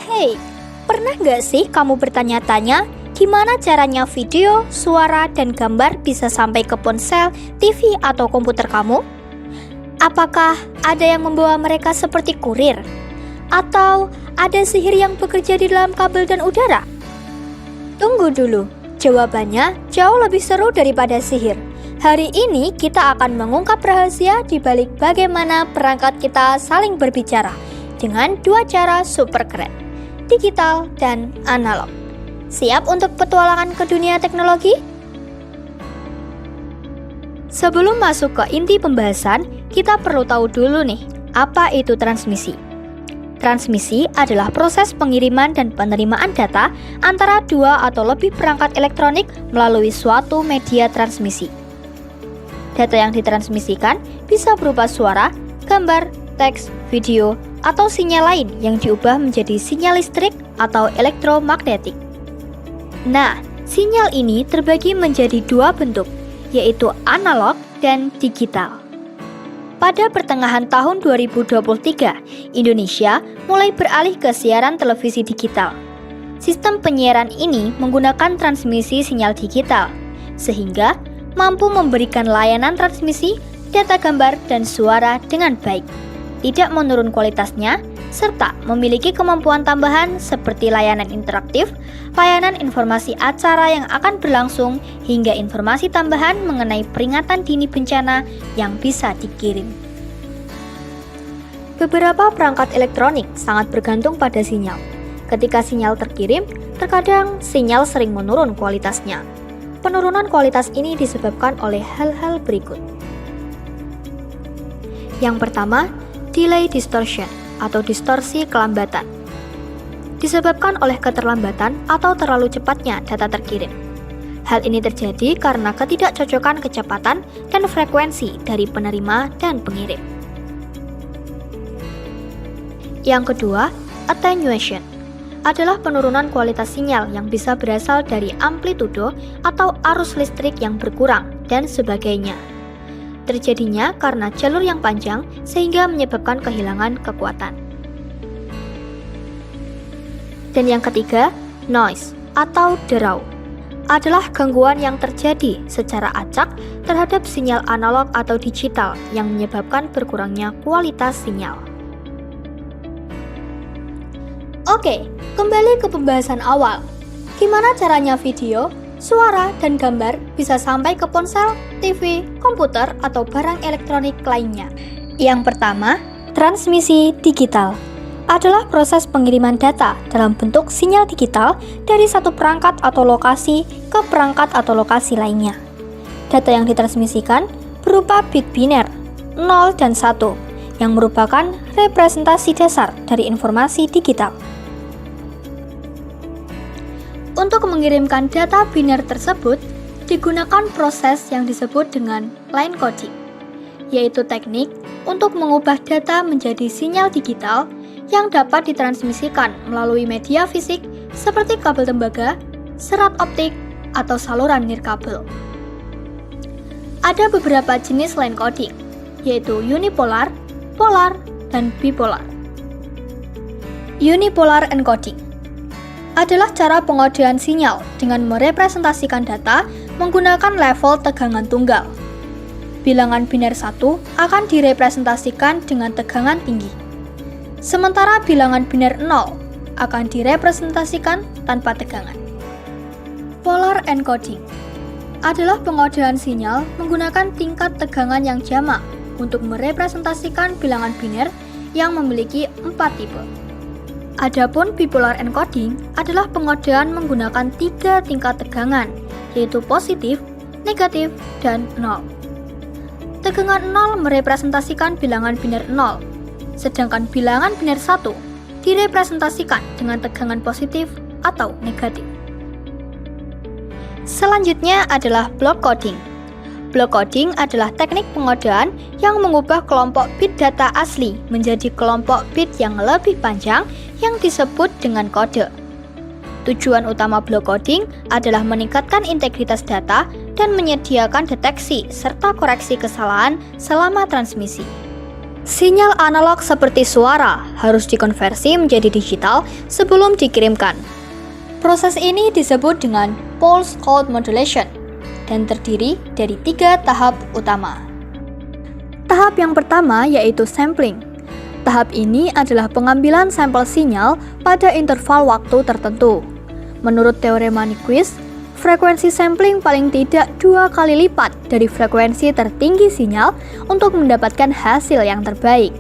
Hey, pernah nggak sih kamu bertanya-tanya gimana caranya video, suara, dan gambar bisa sampai ke ponsel, TV, atau komputer kamu? Apakah ada yang membawa mereka seperti kurir? Atau ada sihir yang bekerja di dalam kabel dan udara? Tunggu dulu, jawabannya jauh lebih seru daripada sihir. Hari ini kita akan mengungkap rahasia di balik bagaimana perangkat kita saling berbicara dengan dua cara super keren, digital dan analog. Siap untuk petualangan ke dunia teknologi? Sebelum masuk ke inti pembahasan, kita perlu tahu dulu nih, apa itu transmisi? Transmisi adalah proses pengiriman dan penerimaan data antara dua atau lebih perangkat elektronik melalui suatu media transmisi. Data yang ditransmisikan bisa berupa suara, gambar, teks, video, atau sinyal lain yang diubah menjadi sinyal listrik atau elektromagnetik. Nah, sinyal ini terbagi menjadi dua bentuk, yaitu analog dan digital. Pada pertengahan tahun 2023, Indonesia mulai beralih ke siaran televisi digital. Sistem penyiaran ini menggunakan transmisi sinyal digital, sehingga mampu memberikan layanan transmisi, data gambar, dan suara dengan baik, tidak menurun kualitasnya, serta memiliki kemampuan tambahan seperti layanan interaktif, layanan informasi acara yang akan berlangsung, hingga informasi tambahan mengenai peringatan dini bencana yang bisa dikirim. Beberapa perangkat elektronik sangat bergantung pada sinyal. Ketika sinyal terkirim, terkadang sinyal sering menurun kualitasnya. Penurunan kualitas ini disebabkan oleh hal-hal berikut. Yang pertama, delay distortion atau distorsi kelambatan. Disebabkan oleh keterlambatan atau terlalu cepatnya data terkirim. Hal ini terjadi karena ketidakcocokan kecepatan dan frekuensi dari penerima dan pengirim. Yang kedua, attenuation adalah penurunan kualitas sinyal yang bisa berasal dari amplitudo atau arus listrik yang berkurang dan sebagainya. Terjadinya karena jalur yang panjang sehingga menyebabkan kehilangan kekuatan. Dan yang ketiga, noise atau derau adalah gangguan yang terjadi secara acak terhadap sinyal analog atau digital yang menyebabkan berkurangnya kualitas sinyal. Oke, kembali ke pembahasan awal. Gimana caranya video, suara, dan gambar bisa sampai ke ponsel, TV, komputer, atau barang elektronik lainnya? Yang pertama, transmisi digital adalah proses pengiriman data dalam bentuk sinyal digital dari satu perangkat atau lokasi ke perangkat atau lokasi lainnya. Data yang ditransmisikan berupa bit biner 0 dan 1 yang merupakan representasi dasar dari informasi digital. Untuk mengirimkan data biner tersebut, digunakan proses yang disebut dengan line coding, yaitu teknik untuk mengubah data menjadi sinyal digital yang dapat ditransmisikan melalui media fisik seperti kabel tembaga, serat optik, atau saluran nirkabel. Ada beberapa jenis line coding, yaitu unipolar, polar, dan bipolar. Unipolar encoding adalah cara pengodean sinyal dengan merepresentasikan data menggunakan level tegangan tunggal. Bilangan biner 1 akan direpresentasikan dengan tegangan tinggi, sementara bilangan biner 0 akan direpresentasikan tanpa tegangan. Polar encoding adalah pengodean sinyal menggunakan tingkat tegangan yang jamak untuk merepresentasikan bilangan biner yang memiliki 4 tipe. Adapun bipolar encoding adalah pengodean menggunakan 3 tingkat tegangan, yaitu positif, negatif, dan 0. Tegangan 0 merepresentasikan bilangan biner 0, sedangkan bilangan biner 1 direpresentasikan dengan tegangan positif atau negatif. Selanjutnya adalah block coding. Block coding adalah teknik pengodean yang mengubah kelompok bit data asli menjadi kelompok bit yang lebih panjang yang disebut dengan kode. Tujuan utama block coding adalah meningkatkan integritas data dan menyediakan deteksi serta koreksi kesalahan selama transmisi. Sinyal analog seperti suara harus dikonversi menjadi digital sebelum dikirimkan. Proses ini disebut dengan pulse code modulation dan terdiri dari 3 tahap utama. Tahap yang pertama yaitu sampling. Tahap ini adalah pengambilan sampel sinyal pada interval waktu tertentu. Menurut teorema Nyquist, frekuensi sampling paling tidak 2 kali lipat dari frekuensi tertinggi sinyal untuk mendapatkan hasil yang terbaik.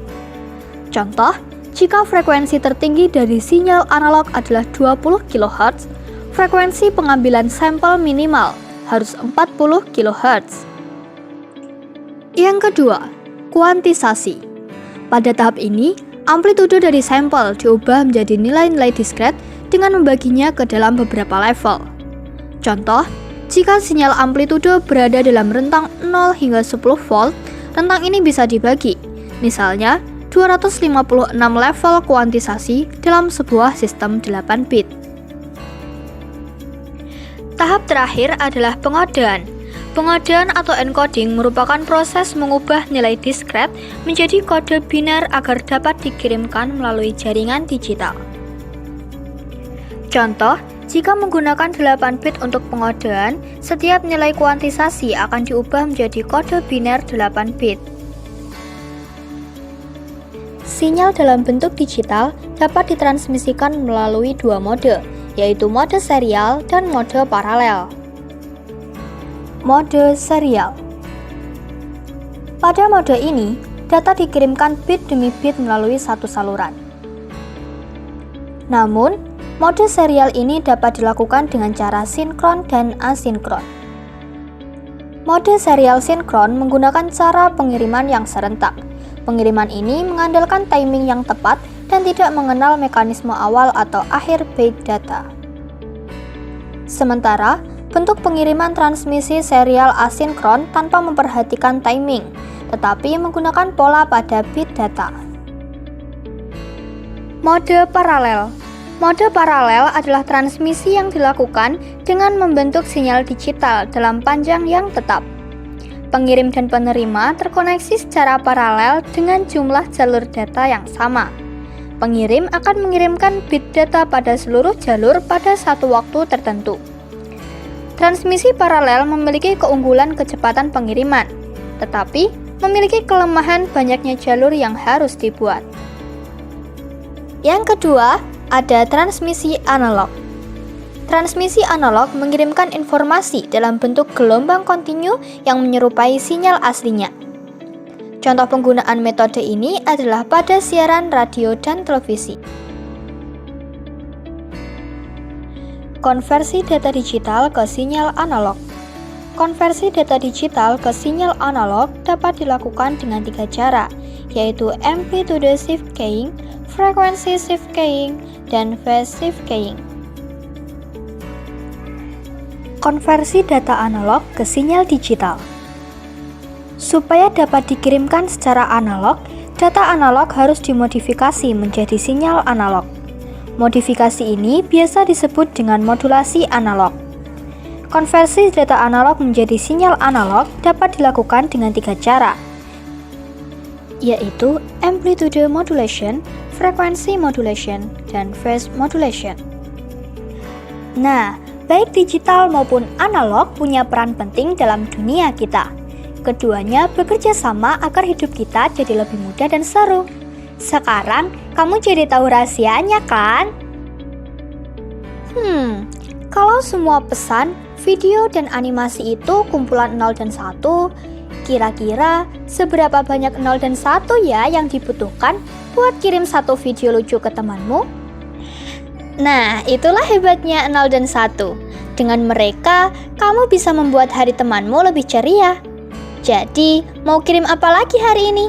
Contoh, jika frekuensi tertinggi dari sinyal analog adalah 20 kHz, frekuensi pengambilan sampel minimal harus 40 kHz. Yang kedua, kuantisasi. Pada tahap ini, amplitudo dari sampel diubah menjadi nilai-nilai diskret dengan membaginya ke dalam beberapa level. Contoh, jika sinyal amplitudo berada dalam rentang 0 hingga 10 volt, rentang ini bisa dibagi, misalnya 256 level kuantisasi dalam sebuah sistem 8 bit. Tahap terakhir adalah pengodean. Pengodean atau encoding merupakan proses mengubah nilai diskret menjadi kode biner agar dapat dikirimkan melalui jaringan digital. Contoh, jika menggunakan 8 bit untuk pengodean, setiap nilai kuantisasi akan diubah menjadi kode biner 8 bit. Sinyal dalam bentuk digital dapat ditransmisikan melalui 2 mode, yaitu mode serial dan mode paralel. Mode serial. Pada mode ini, data dikirimkan bit demi bit melalui satu saluran. Namun, mode serial ini dapat dilakukan dengan cara sinkron dan asinkron. Mode serial sinkron menggunakan cara pengiriman yang serentak. Pengiriman ini mengandalkan timing yang tepat dan tidak mengenal mekanisme awal atau akhir byte data. Sementara, bentuk pengiriman transmisi serial asinkron tanpa memperhatikan timing, tetapi menggunakan pola pada bit data. Mode paralel. Mode paralel adalah transmisi yang dilakukan dengan membentuk sinyal digital dalam panjang yang tetap. Pengirim dan penerima terkoneksi secara paralel dengan jumlah jalur data yang sama. Pengirim akan mengirimkan bit data pada seluruh jalur pada satu waktu tertentu. Transmisi paralel memiliki keunggulan kecepatan pengiriman, tetapi memiliki kelemahan banyaknya jalur yang harus dibuat. Yang kedua, ada transmisi analog. Transmisi analog mengirimkan informasi dalam bentuk gelombang kontinu yang menyerupai sinyal aslinya. Contoh penggunaan metode ini adalah pada siaran radio dan televisi. Konversi data digital ke sinyal analog. Konversi data digital ke sinyal analog dapat dilakukan dengan 3 cara, yaitu amplitude shift keying, frequency shift keying, dan phase shift keying. Konversi data analog ke sinyal digital. Supaya dapat dikirimkan secara analog, data analog harus dimodifikasi menjadi sinyal analog. Modifikasi ini biasa disebut dengan modulasi analog. Konversi data analog menjadi sinyal analog dapat dilakukan dengan 3 cara, yaitu amplitude modulation, frequency modulation, dan phase modulation. Nah, baik digital maupun analog punya peran penting dalam dunia kita. Keduanya bekerja sama agar hidup kita jadi lebih mudah dan seru. Sekarang, kamu jadi tahu rahasianya kan? Kalau semua pesan, video, dan animasi itu kumpulan 0 dan 1, kira-kira seberapa banyak 0 dan 1 ya yang dibutuhkan buat kirim satu video lucu ke temanmu? Nah, itulah hebatnya 0 dan 1. Dengan mereka, kamu bisa membuat hari temanmu lebih ceria. Jadi, mau kirim apa lagi hari ini?